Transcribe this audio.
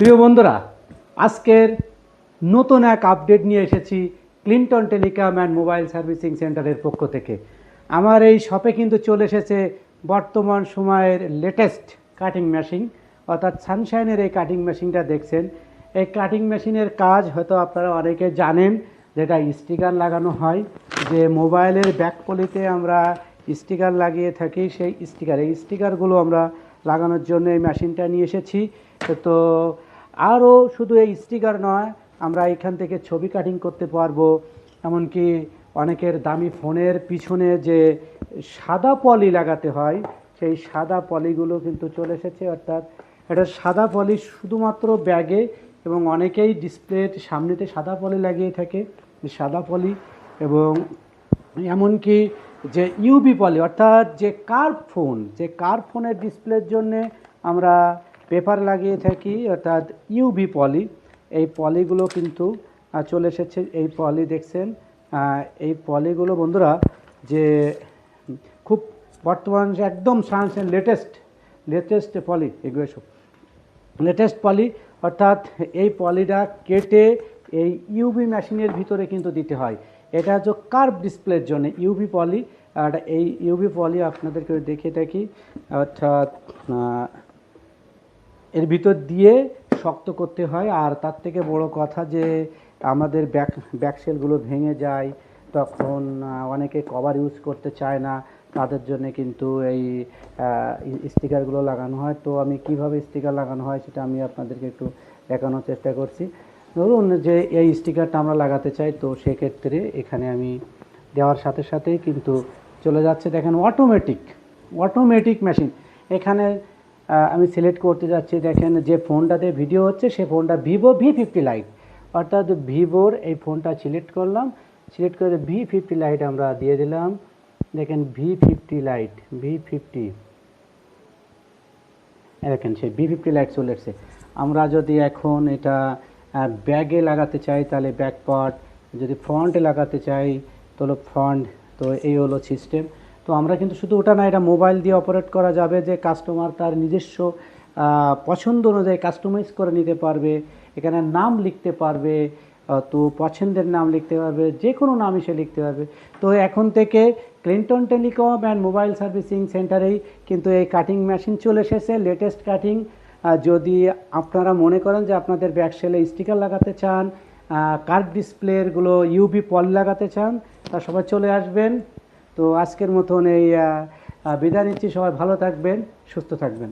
প্রিয় বন্ধুরা, আজকের নতুন এক আপডেট নিয়ে এসেছি Clinton telecom and mobile servicing সেন্টারের পক্ষ থেকে। আমার এই শপে কিন্তু চলে এসেছে বর্তমান সময়ের লেটেস্ট কাটিং মেশিন, অর্থাৎ সানশাইনের এই কাটিং মেশিনটা দেখছেন। এই কাটিং মেশিনের কাজ হয়তো আপনারা অনেকে জানেন, যেটা স্টিকার লাগানো হয়, যে মোবাইলের ব্যাক পলিতে আমরা স্টিকার লাগিয়ে থাকি, সেই এই স্টিকারগুলো আমরা লাগানোর জন্য এই মেশিনটা নিয়ে এসেছি। তো আরও শুধু এই স্টিকার নয়, আমরা এখান থেকে ছবি কাটিং করতে পারবো। এমনকি অনেকের দামি ফোনের পিছনে যে সাদা পলি লাগাতে হয়, সেই সাদা পলিগুলো কিন্তু চলে এসেছে। অর্থাৎ এটা সাদা পলি শুধুমাত্র ব্যাগে, এবং অনেকেই ডিসপ্লের সামনেতে সাদা পলি লাগিয়ে থাকে, সাদা পলি। এবং এমনকি যে ইউভি পলি, অর্থাৎ যে কার্ভ ফোনের ডিসপ্লের জন্যে আমরা পেপার লাগিয়ে থাকি, অর্থাৎ ইউভি পলি, এই পলিগুলো কিন্তু চলে এসেছে। এই পলি দেখছেন, এই পলিগুলো বন্ধুরা যে খুব বর্তমান একদম লেটেস্ট পলি, এগুলো সব লেটেস্ট পলি। অর্থাৎ এই পলিটা কেটে এই ইউভি মেশিনের ভিতরে কিন্তু দিতে হয়। এটা হচ্ছে কার্ভ ডিসপ্লের জন্য ইউভি পলি। আর এই ইউভি পলি আপনাদেরকে দেখিয়ে থাকি, অর্থাৎ এর ভিতর দিয়ে শক্ত করতে হয়। আর তার থেকে বড় কথা যে আমাদের ব্যাকসেলগুলো ভেঙে যায়, তখন অনেকে কভার ইউজ করতে চায় না, তাদের জন্য কিন্তু এই স্টিকারগুলো লাগানো হয়। তো আমি কিভাবে স্টিকার লাগানো হয় সেটা আমি আপনাদেরকে একটু দেখানোর চেষ্টা করছি। ধরুন যে এই স্টিকারটা আমরা লাগাতে চাই, তো সেক্ষেত্রে এখানে আমি দেওয়ার সাথে সাথেই কিন্তু চলে যাচ্ছে। দেখেন অটোমেটিক মেশিন। এখানে আমি সিলেক্ট করতে যাচ্ছি, দেখেন যে ফোনটাতে ভিডিও হচ্ছে সে ফোনটা ভিভো V50 লাইট, অর্থাৎ ভিভোর এই ফোনটা সিলেক্ট করলাম। সিলেক্ট করে V50 লাইট আমরা দিয়ে দিলাম। দেখেন V50 লাইট, দেখেন সেই V50 লাইট চলে এসছে। আমরা যদি এখন এটা ব্যাগে লাগাতে চাই তাহলে ব্যাক পার্ট, যদি ফ্রন্টে লাগাতে চাই তাহলে ফ্রন্ট। তো এই হলো সিস্টেম। তো আমরা কিন্তু শুধু ওটা না, এটা মোবাইল দিয়ে অপারেট করা যাবে, যে কাস্টমার তার নিজস্ব পছন্দ অনুযায়ী কাস্টমাইজ করে নিতে পারবে। এখানে নাম লিখতে পারবে, তো পছন্দের নাম লিখতে পারবে, যে কোনো নামই সে লিখতে পারবে। তো এখন থেকে Clinton telecom and mobile servicing সেন্টারেই কিন্তু এই কাটিং মেশিন চলে এসেছে, লেটেস্ট কাটিং। যদি আপনারা মনে করেন যে আপনাদের ব্যাকসেলে স্টিকার লাগাতে চান, কার্ভ ডিসপ্লেগুলো ইউভি পলি লাগাতে চান, তা সবাই চলে আসবেন। তো আজকের মতন এই বিদায় নিচ্ছি। সবাই ভালো থাকবেন, সুস্থ থাকবেন।